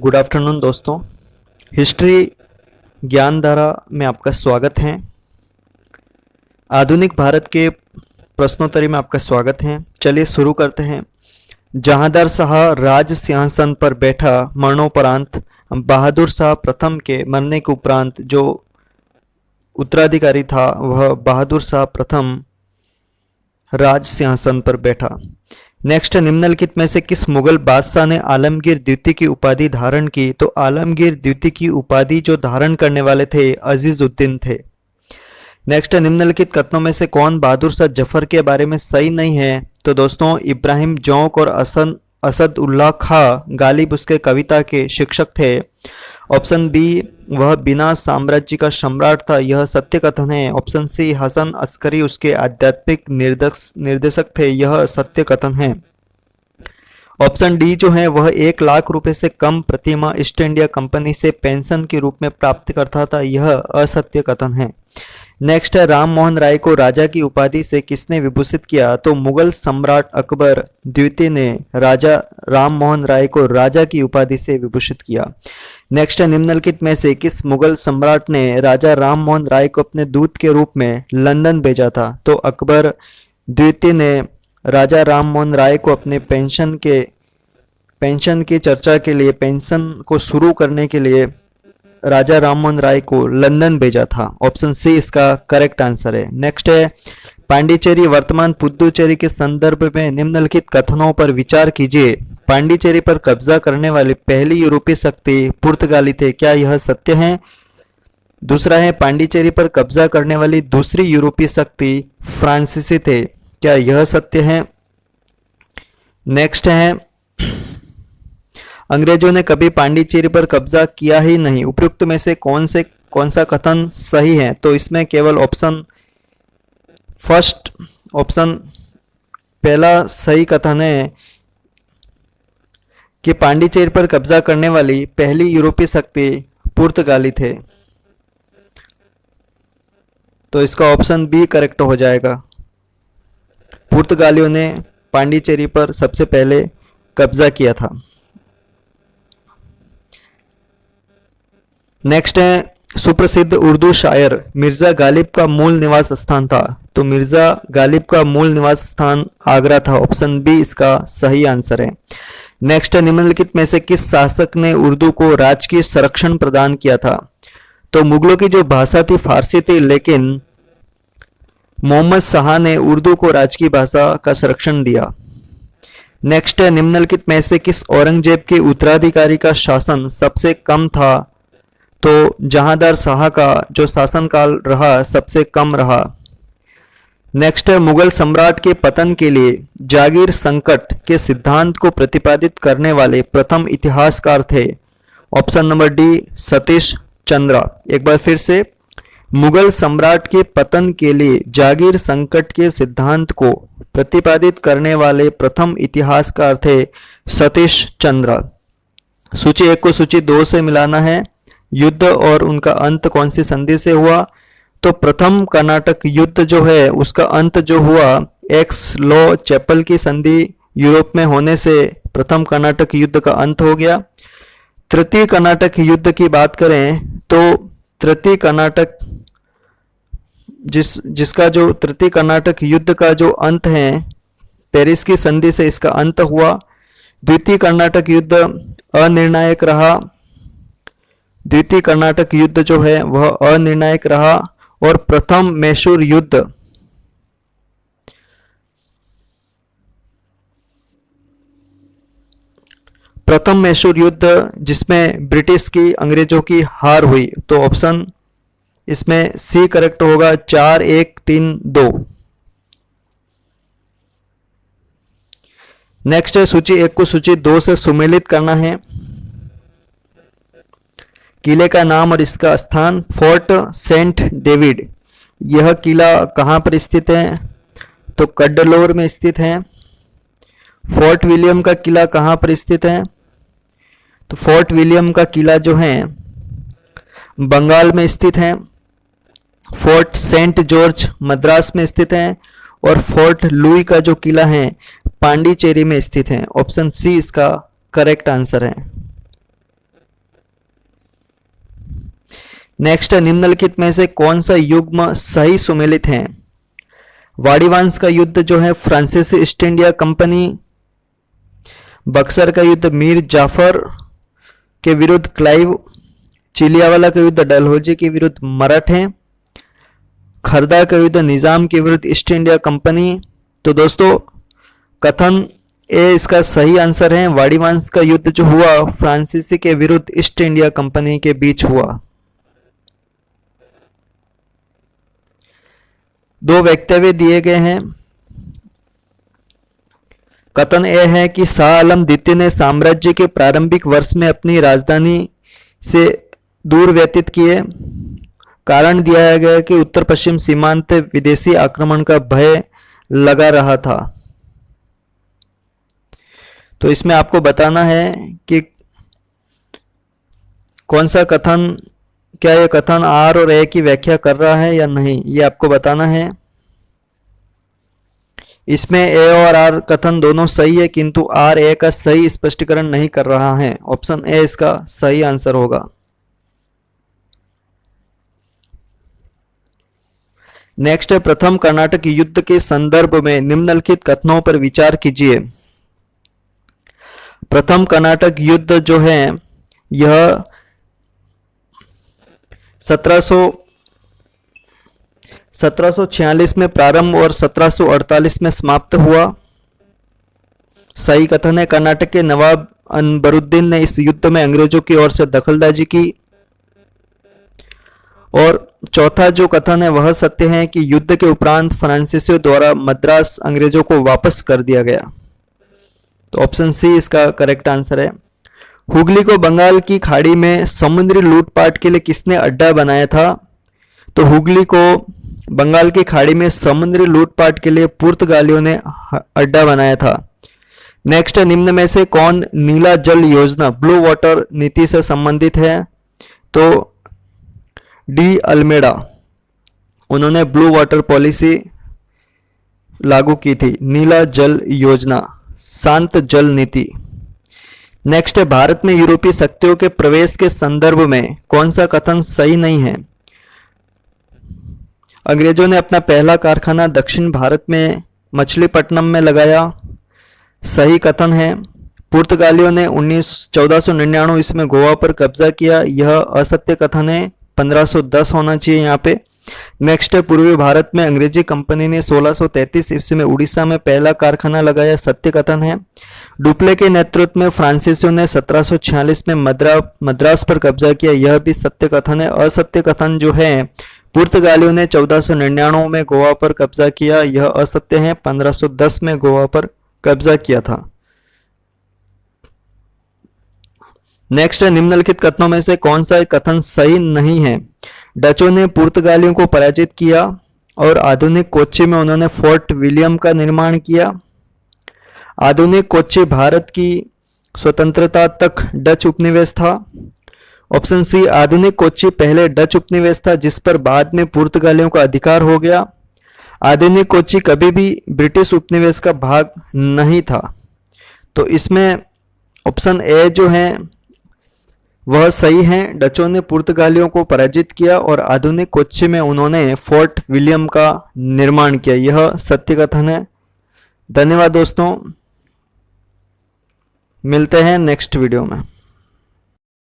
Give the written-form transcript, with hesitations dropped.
Good afternoon दोस्तों। History Gyandhara में आपका स्वागत है। आधुनिक भारत के प्रश्नोत्तरी में आपका स्वागत है। चलिए शुरू करते हैं। जहांदार शाह राज सिंहासन पर बैठा मरणोपरांत बहादुर शाह प्रथम के मरने के उपरांत जो उत्तराधिकारी था वह बहादुर शाह प्रथम राज सिंहासन पर बैठा। नेक्स्ट, निम्नलिखित में से किस मुगल बादशाह ने आलमगीर द्वितीय की उपाधि धारण की? तो आलमगीर द्वितीय की उपाधि जो धारण करने वाले थे अजीजुद्दीन थे। नेक्स्ट, निम्नलिखित कथनों में से कौन बहादुर शाह जफर के बारे में सही नहीं है? तो दोस्तों, इब्राहिम जौक और असद उल्लाह खां गालिब उसके कविता के शिक्षक थे। ऑप्शन बी, वह बिना साम्राज्य का सम्राट था, यह सत्य कथन है। ऑप्शन सी, हसन अस्करी उसके आध्यात्मिक निर्देशक थे, यह सत्य कथन है। ऑप्शन डी जो है वह 1 लाख रुपए से कम प्रतिमाह ईस्ट इंडिया कंपनी से पेंशन के रूप में प्राप्त करता था, यह असत्य कथन है। नेक्स्ट है, राम मोहन राय को राजा की उपाधि से किसने विभूषित किया? तो मुगल सम्राट अकबर द्वितीय ने राजा राम मोहन राय को राजा की उपाधि से विभूषित किया। नेक्स्ट है, निम्नलिखित में से किस मुगल सम्राट ने राजा राम मोहन राय को अपने दूत के रूप में लंदन भेजा था? तो अकबर द्वितीय ने राजा राम मोहन राय को अपने पेंशन की चर्चा के लिए, पेंशन को शुरू करने के लिए राजा राममोहन राय को लंदन भेजा था। ऑप्शन सी इसका करेक्ट आंसर है। नेक्स्ट है, पांडिचेरी वर्तमान पुदुचेरी के संदर्भ में निम्नलिखित कथनों पर विचार कीजिए। पांडिचेरी पर कब्जा करने वाली पहली यूरोपीय शक्ति पुर्तगाली थे, क्या यह सत्य है? दूसरा है, पांडिचेरी पर कब्जा करने वाली दूसरी यूरोपीय शक्ति फ्रांसीसी थे, क्या यह सत्य है? नेक्स्ट है, अंग्रेजों ने कभी पांडिचेरी पर कब्जा किया ही नहीं, उपयुक्त में से कौन सा कथन सही है? तो इसमें केवल ऑप्शन पहला सही कथन है कि पांडिचेरी पर कब्जा करने वाली पहली यूरोपीय शक्ति पुर्तगाली थे, तो इसका ऑप्शन बी करेक्ट हो जाएगा। पुर्तगालियों ने पांडिचेरी पर सबसे पहले कब्जा किया था। नेक्स्ट है, सुप्रसिद्ध उर्दू शायर मिर्जा गालिब का मूल निवास स्थान था? तो मिर्जा गालिब का मूल निवास स्थान आगरा था। ऑप्शन बी इसका सही आंसर है। नेक्स्ट है, निम्नलिखित में से किस शासक ने उर्दू को राजकीय संरक्षण प्रदान किया था? तो मुगलों की जो भाषा थी फारसी थी, लेकिन मोहम्मद शाह ने उर्दू को राजकीय भाषा का संरक्षण दिया। नेक्स्ट है, निम्नलिखित में से किस औरंगजेब के उत्तराधिकारी का शासन सबसे कम था? तो जहांदार शाह का जो शासनकाल रहा सबसे कम रहा। नेक्स्ट है, मुगल सम्राट के पतन के लिए जागीर संकट के सिद्धांत को प्रतिपादित करने वाले प्रथम इतिहासकार थे? Option number D, Satish Chandra. एक बार फिर से, मुगल सम्राट के पतन के लिए जागीर संकट के सिद्धांत को प्रतिपादित करने वाले प्रथम इतिहासकार थे सतीश चंद्र। सूची 1 को सूची 2 से मिलाना है। युद्ध और उनका अंत कौन सी संधि से हुआ? तो प्रथम कर्नाटक युद्ध जो है उसका अंत जो हुआ एक्स लॉ चैपल की संधि यूरोप में होने से प्रथम कर्नाटक युद्ध का अंत हो गया। तृतीय कर्नाटक युद्ध की बात करें तो तृतीय कर्नाटक जिसका जो तृतीय कर्नाटक युद्ध का जो अंत है पेरिस की संधि से इसका अंत हुआ। द्वितीय कर्नाटक युद्ध अनिर्णायक रहा। द्वितीय कर्नाटक युद्ध जो है वह अनिर्णायक रहा। और प्रथम मैसूर युद्ध जिसमें ब्रिटिश की अंग्रेजों की हार हुई, तो ऑप्शन इसमें सी करेक्ट होगा, 4-1-3-2। नेक्स्ट है, सूची 1 को सूची 2 से सुमेलित करना है। किले का नाम और इसका स्थान, फोर्ट सेंट डेविड। यह किला कहाँ पर स्थित है? तो कड्डलोर में स्थित है। फोर्ट विलियम का किला कहाँ पर स्थित है? तो फोर्ट विलियम का किला जो है बंगाल में स्थित है। फोर्ट सेंट जॉर्ज मद्रास में स्थित है। और फोर्ट लुई का जो किला है पांडिचेरी में स्थित है। ऑप्शन सी इसका करेक्ट आंसर है। नेक्स्ट, निम्नलिखित में से कौन सा युग्म सही सुमेलित है? वाड़ीवांस का युद्ध जो है फ्रांसीसी ईस्ट इंडिया कंपनी, बक्सर का युद्ध मीर जाफर के विरुद्ध क्लाइव, चिलियावाला का युद्ध डलहौजी के विरुद्ध मराठे, खरदा का युद्ध निजाम के विरुद्ध ईस्ट इंडिया कंपनी। तो दोस्तों कथन ए इसका सही आंसर है। वाड़ीवांस का युद्ध जो हुआ फ्रांसीसी के विरुद्ध ईस्ट इंडिया कंपनी के बीच हुआ। दो वक्तव्य दिए गए हैं। कथन ए है कि शाह आलम द्वितीय ने साम्राज्य के प्रारंभिक वर्ष में अपनी राजधानी से दूर व्यतीत किए। कारण दिया गया कि उत्तर पश्चिम सीमांत विदेशी आक्रमण का भय लगा रहा था। तो इसमें आपको बताना है कि कौन सा कथन, क्या यह कथन आर और ए की व्याख्या कर रहा है या नहीं, ये आपको बताना है। इसमें ए और आर कथन दोनों सही है, किंतु आर ए का सही स्पष्टीकरण नहीं कर रहा है। ऑप्शन ए इसका सही आंसर होगा। नेक्स्ट है, प्रथम कर्नाटक युद्ध के संदर्भ में निम्नलिखित कथनों पर विचार कीजिए। प्रथम कर्नाटक युद्ध जो है यह 1746 में प्रारंभ और 1748 में समाप्त हुआ। सही कथन है। कर्नाटक के नवाब अनबरुद्दीन ने इस युद्ध में अंग्रेजों की ओर से दखलंदाजी की। और चौथा जो कथन है वह सत्य है कि युद्ध के उपरांत फ्रांसीसियों द्वारा मद्रास अंग्रेजों को वापस कर दिया गया। तो ऑप्शन सी इसका करेक्ट आंसर है। हुगली को बंगाल की खाड़ी में समुद्री लूटपाट के लिए किसने अड्डा बनाया था? तो हुगली को बंगाल की खाड़ी में समुद्री लूटपाट के लिए पुर्तगालियों ने अड्डा बनाया था। नेक्स्ट, निम्न में से कौन नीला जल योजना ब्लू वाटर नीति से संबंधित है? तो डी अल्मेडा, उन्होंने ब्लू वाटर पॉलिसी लागू की थी। नीला जल योजना, शांत जल नीति। नेक्स्ट है, भारत में यूरोपीय शक्तियों के प्रवेश के संदर्भ में कौन सा कथन सही नहीं है? अंग्रेजों ने अपना पहला कारखाना दक्षिण भारत में मछलीपट्टनम में लगाया। सही कथन है। पुर्तगालियों ने 1499 ईस्वी में गोवा पर कब्जा किया। यह असत्य कथन है। 1510 होना चाहिए यहाँ पे। नेक्स्ट है, पूर्वी भारत में अंग्रेजी कंपनी ने 1633 ईस्वी में उड़ीसा में पहला कारखाना लगाया। सत्य कथन है। डुप्ले के नेतृत्व में फ्रांसीसियों ने 1746 में मद्रास पर कब्जा किया। यह भी सत्य कथन है। असत्य कथन जो है, पुर्तगालियों ने 1499 में गोवा पर कब्जा किया। यह असत्य है। 1510 में गोवा पर कब्जा किया था। नेक्स्ट है, निम्नलिखित कथनों में से कौन सा कथन सही नहीं है? डचों ने पुर्तगालियों को पराजित किया और आधुनिक कोच्चि में उन्होंने फोर्ट विलियम का निर्माण किया। आधुनिक कोच्चि भारत की स्वतंत्रता तक डच उपनिवेश था। ऑप्शन सी, आधुनिक कोच्चि पहले डच उपनिवेश था जिस पर बाद में पुर्तगालियों का अधिकार हो गया। आधुनिक कोच्चि कभी भी ब्रिटिश उपनिवेश का भाग नहीं था। तो इसमें ऑप्शन ए जो है वह सही है। डचों ने पुर्तगालियों को पराजित किया और आधुनिक कोच्चि में उन्होंने फोर्ट विलियम का निर्माण किया। यह सत्य कथन है। धन्यवाद दोस्तों, मिलते हैं नेक्स्ट वीडियो में।